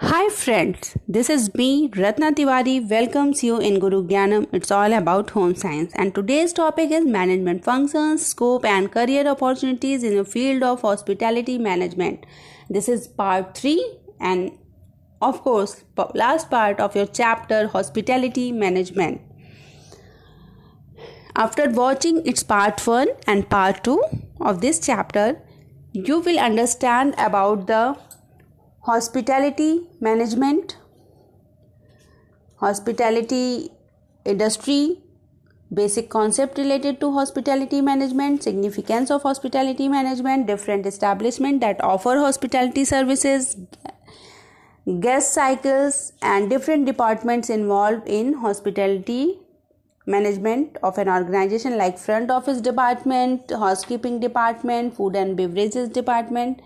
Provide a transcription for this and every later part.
Hi friends, this is me Ratna Tiwari welcomes you in Guru Gyanam. It's all about home science and today's topic is management functions, scope and career opportunities in the field of hospitality management. This is part 3 and of course last part of your chapter hospitality management. After watching its part 1 and part 2 of this chapter, you will understand about the hospitality management, hospitality industry, basic concept related to hospitality management, significance of hospitality management, different establishments that offer hospitality services, guest cycles, and different departments involved in hospitality management of an organization like front office department, housekeeping department, food and beverages department,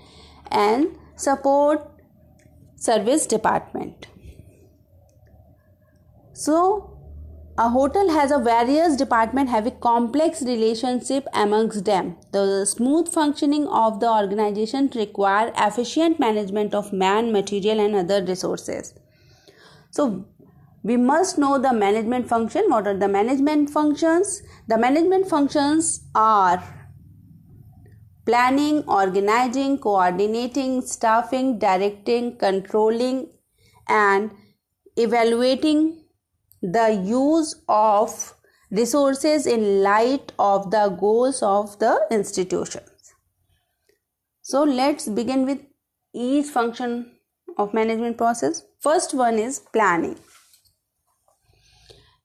and support service department. So a hotel has a various department having complex relationship amongst them. The smooth functioning of the organization require efficient management of man, material and other resources. So we must know the management function. What are the management functions? The management functions are planning, organizing, coordinating, staffing, directing, controlling, and evaluating the use of resources in light of the goals of the institutions. So let's begin with each function of management process. First one is planning.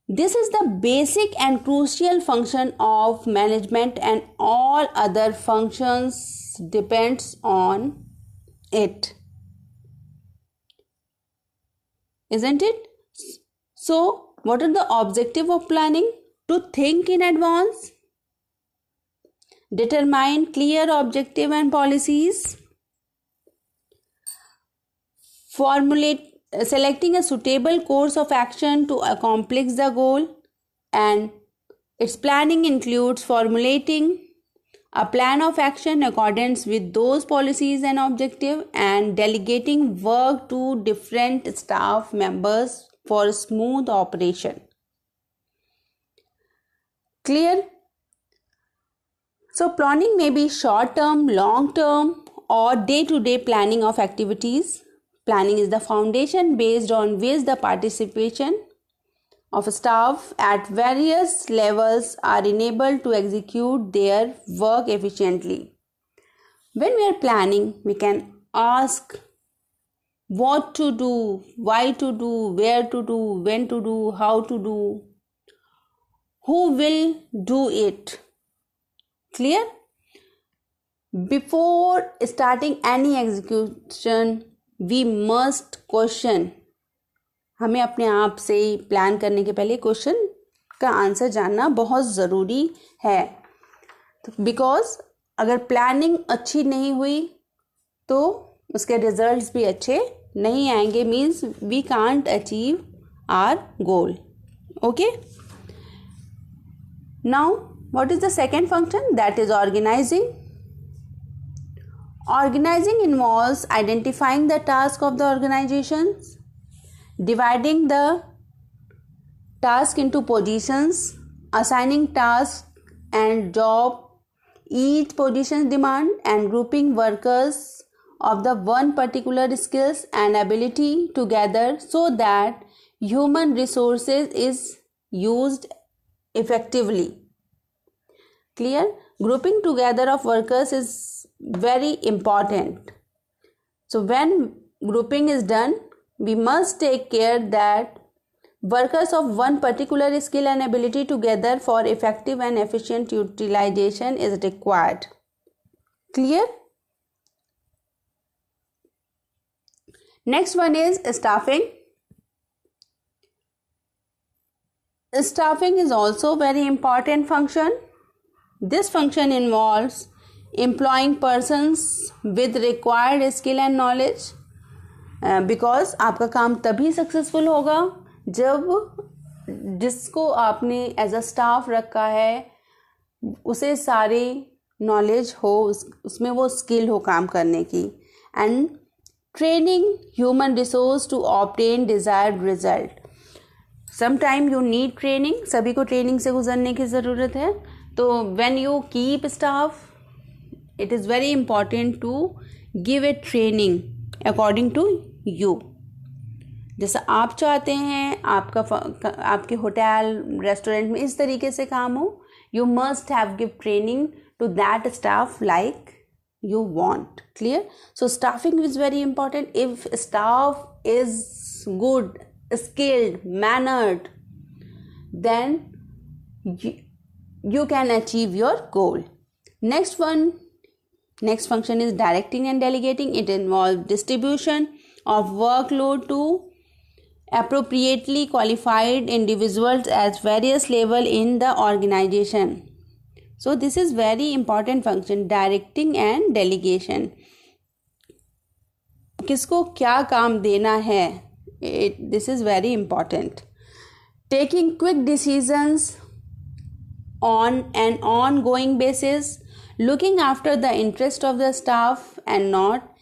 This is the basic and crucial function of management and all other functions depends on it. Isn't it? So, what are the objective of planning? To think in advance, determine clear objective and policies, selecting a suitable course of action to accomplish the goal, and its planning includes formulating a plan of action in accordance with those policies and objectives and delegating work to different staff members for smooth operation. Clear? So planning may be short term, long term or day-to-day planning of activities. Planning is the foundation based on which the participation of staff at various levels are enabled to execute their work efficiently. When we are planning, we can ask what to do, why to do, where to do, when to do, how to do, who will do it. Clear? Before starting any execution, we must question. हमें अपने आप से plan करने के पहले question का answer जानना बहुत ज़रूरी है. बिकॉज अगर प्लानिंग अच्छी नहीं हुई तो उसके रिजल्ट्स भी अच्छे नहीं आएंगे. Means we can't achieve our goal. Okay. Now what is the second function? That is organizing. Organizing involves identifying the task of the organizations, dividing the task into positions, assigning tasks and job each position's demand, and grouping workers of the one particular skills and ability together so that human resources is used effectively. Clear? Grouping together of workers is very important. So when grouping is done, we must take care that workers of one particular skill and ability together for effective and efficient utilization is required. Clear? Next one is staffing. Staffing is also very important function. This function involves employing persons with required skill and knowledge. Because आपका काम तभी successful होगा जब जिसको आपने as a staff रखा है उसे सारी नॉलेज हो, उसमें वो स्किल हो काम करने की. And Training human resource to obtain desired result. Sometime you need training, सभी को ट्रेनिंग से गुजरने की ज़रूरत है. तो when you keep staff, it is very important to give a training according to you. जैसा आप चाहते हैं आपके होटल रेस्टोरेंट में इस तरीके से काम हो, you must have give training to that staff like you want. Clear? So staffing is very important. If staff is good, skilled, mannered, then you can achieve your goal. Next function is directing and delegating. It involves distribution of workload to appropriately qualified individuals at various level in the organization. So this is very important function, directing and delegation. किसको क्या काम देना है, this is very important. Taking quick decisions on an ongoing basis, looking after the interest of the staff and not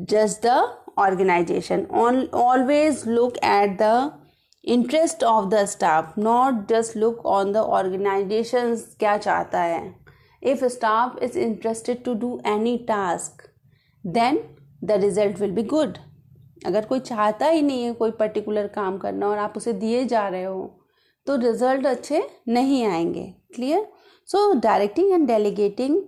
just the organization. Always look at the interest of the staff, not just look on the organizations क्या चाहता है. If staff is interested to do any task, then the result will be good. अगर कोई चाहता ही नहीं है कोई particular काम करना और आप उसे दिए जा रहे हो तो रिजल्ट अच्छे नहीं आएंगे. Clear? So directing and delegating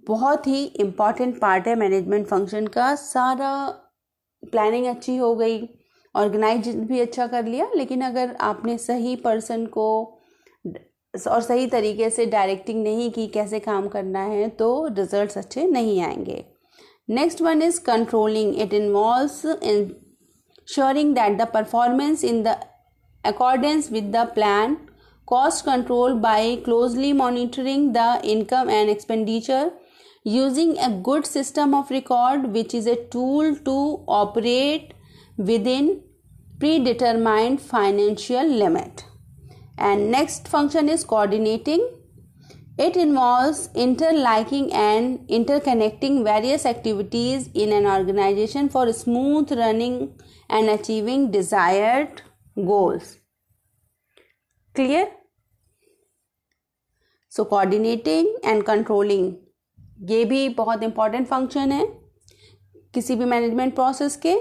बहुत ही इम्पॉर्टेंट पार्ट है मैनेजमेंट फंक्शन का. सारा प्लानिंग अच्छी हो गई, ऑर्गेनाइज भी अच्छा कर लिया, लेकिन अगर आपने सही पर्सन को और सही तरीके से डायरेक्टिंग नहीं की कैसे काम करना है तो रिजल्ट्स अच्छे नहीं आएंगे. Next one is controlling. It involves ensuring that the performance in the accordance with the plan, cost control by closely monitoring the income and expenditure, using a good system of record which is a tool to operate within predetermined financial limit. And next function is coordinating. It involves interlinking and interconnecting various activities in an organization for smooth running and achieving desired goals. Clear? So coordinating and controlling ये भी बहुत important function है किसी भी management process के.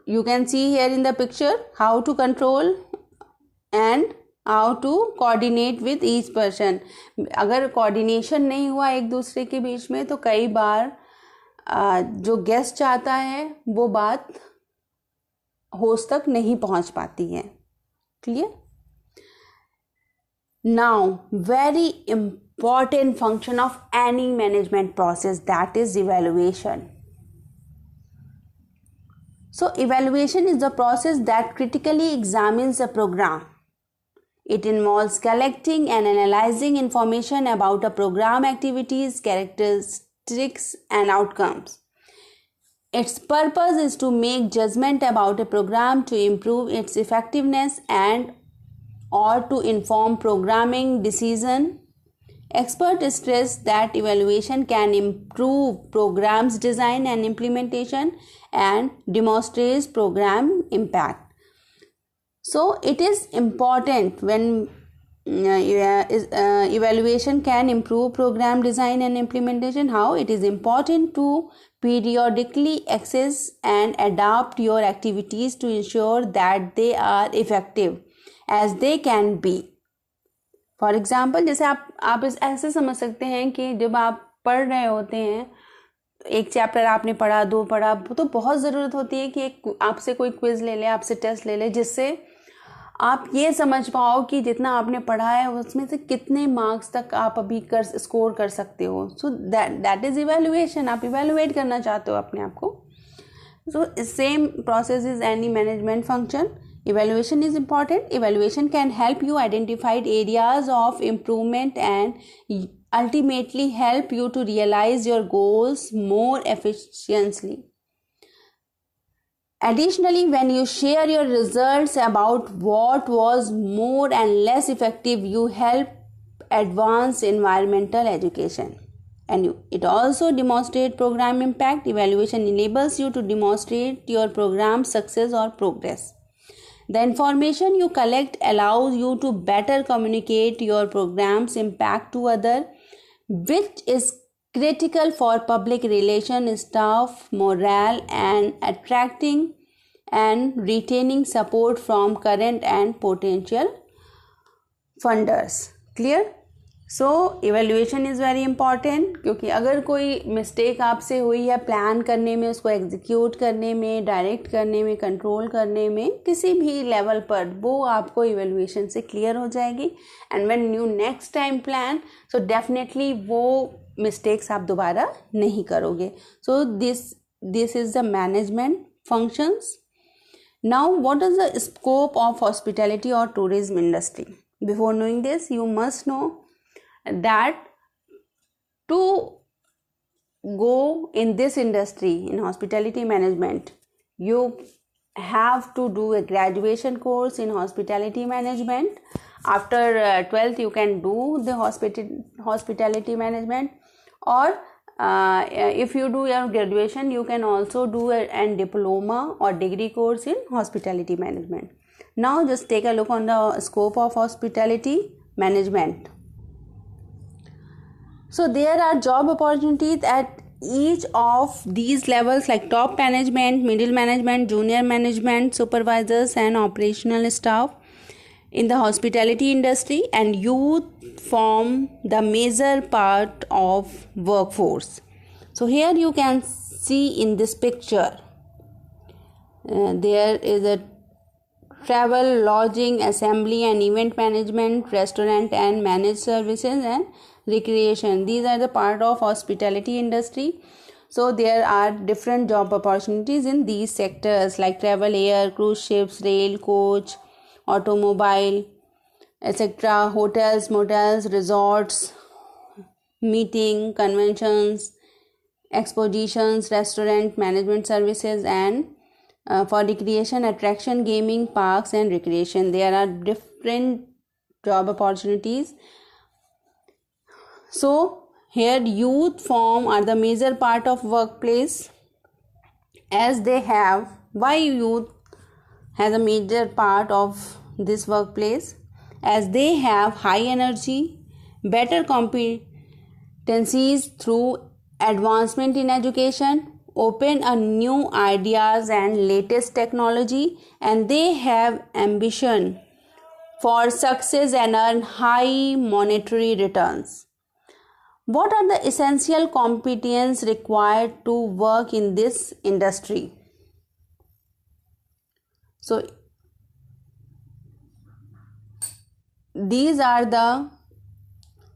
You can see here in the picture how to control and how to coordinate with each person. अगर coordination नहीं हुआ एक दूसरे के बीच में तो कई बार जो गेस्ट चाहता है वो बात होस्ट तक नहीं पहुंच पाती है. Clear? Now very important function of any management process, that is evaluation. So evaluation is the process that critically examines a program. It involves collecting and analyzing information about a program activities, characteristics and outcomes. Its purpose is to make judgment about a program to improve its effectiveness and or to inform programming decision. Experts stress that evaluation can improve programs design and implementation and demonstrates program impact. So it is important when evaluation can improve program design and implementation. How? It is important to periodically assess and adapt your activities to ensure that they are effective as they can be. For example जैसे आप इस ऐसे समझ सकते हैं कि जब आप पढ़ रहे होते हैं एक चैप्टर आपने पढ़ा, दो पढ़ा, तो बहुत ज़रूरत होती है कि एक आपसे कोई क्विज़ ले ले, आपसे टेस्ट ले ले, जिससे आप ये समझ पाओ कि जितना आपने पढ़ा है उसमें से कितने मार्क्स तक आप अभी स्कोर कर सकते हो. So that is evaluation. आप इवेल्युएट करना चाहते हो अपने आप को. So same process is any management function. Evaluation is important. Evaluation can help you identify areas of improvement and ultimately help you to realize your goals more efficiently. Additionally, when you share your results about what was more and less effective, you help advance environmental education. and it also demonstrates program impact. Evaluation enables you to demonstrate your program success or progress. The information you collect allows you to better communicate your program's impact to others, which is critical for public relation staff morale and attracting and retaining support from current and potential funders. Clear? So evaluation is very important, क्योंकि अगर कोई mistake आपसे हुई है plan करने में, उसको execute करने में, डायरेक्ट करने में, कंट्रोल करने में, किसी भी लेवल पर, वो आपको इवेल्युएशन से क्लियर हो जाएगी. And when you next time plan, so definitely वो मिस्टेक्स आप दोबारा नहीं करोगे. So this is the management functions. Now what is the scope of hospitality और tourism industry? Before knowing this, you must know that to go in this industry, in hospitality management, you have to do a graduation course in hospitality management. After 12th you can do the hospitality management, or if you do your graduation, you can also do a diploma or degree course in hospitality management. Now just take a look on the scope of hospitality management. So there are job opportunities at each of these levels, like top management, middle management, junior management, supervisors and operational staff in the hospitality industry, and youth form the major part of workforce. So here you can see in this picture, there is a travel, lodging, assembly and event management, restaurant and managed services, and recreation. These are the part of hospitality industry. So there are different job opportunities in these sectors, like travel, air, cruise ships, rail, coach, automobile, etc., hotels, motels, resorts, meeting, conventions, expositions, restaurant, management services, and for recreation, attraction, gaming, parks and recreation. There are different job opportunities. So here youth form are the major part of workplace, as they have, why youth has a major part of this workplace? As they have high energy, better competencies through advancement in education, open a new ideas and latest technology, and they have ambition for success and earn high monetary returns. What are the essential competencies required to work in this industry? So these are the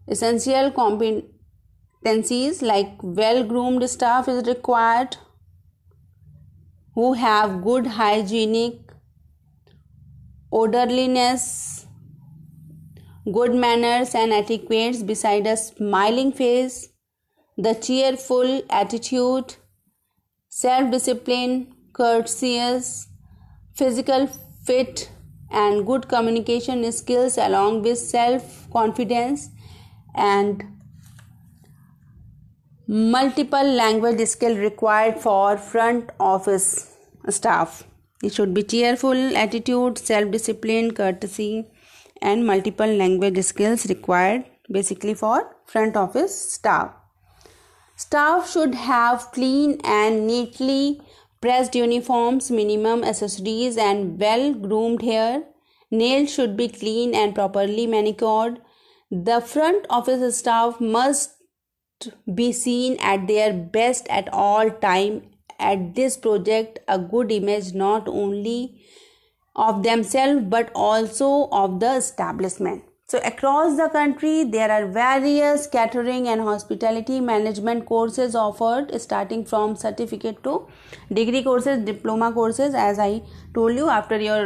essential competencies, like well-groomed staff is required, who have good hygienic, orderliness, good manners and etiquettes, beside a smiling face, the cheerful attitude, self-discipline, courteous, physical fit and good communication skills, along with self-confidence and multiple language skill required for front office staff. It should be cheerful attitude, self-discipline, courtesy and multiple language skills required basically for front office staff. Staff should have clean and neatly pressed uniforms, minimum accessories and well-groomed hair. Nails should be clean and properly manicured. The front office staff must be seen at their best at all time. At this project, a good image not only of themselves but also of the establishment. So across the country, there are various catering and hospitality management courses offered, starting from certificate to degree courses, diploma courses. As I told you, after your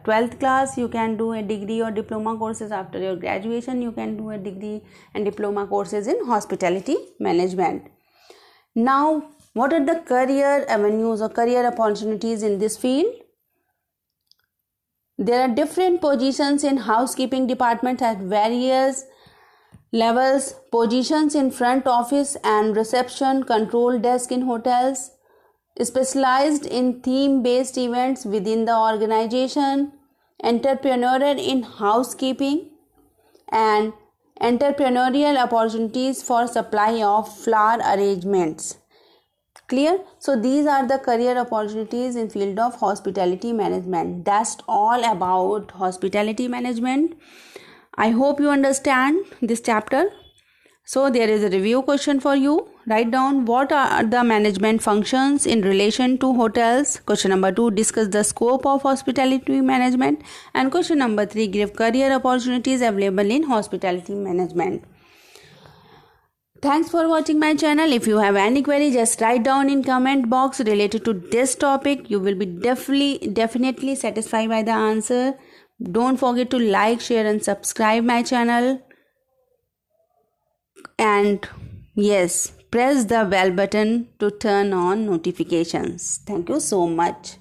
12th class, you can do a degree or diploma courses. After your graduation, you can do a degree and diploma courses in hospitality management. Now, what are the career avenues or career opportunities in this field? There are different positions in housekeeping departments at various levels, positions in front office and reception, control desk in hotels, specialized in theme-based events within the organization, entrepreneurial in housekeeping, and entrepreneurial opportunities for supply of flower arrangements. Clear? So these are the career opportunities in field of hospitality management. That's all about hospitality management. I hope you understand this chapter. So there is a review question for you. Write down what are the management functions in relation to hotels. Question number 2, discuss the scope of hospitality management. And question number 3, give career opportunities available in hospitality management. Thanks for watching my channel. If you have any query, just write down in comment box related to this topic. You will be definitely satisfied by the answer. Don't forget to like, share and subscribe my channel. And yes, press the bell button to turn on notifications. Thank you so much.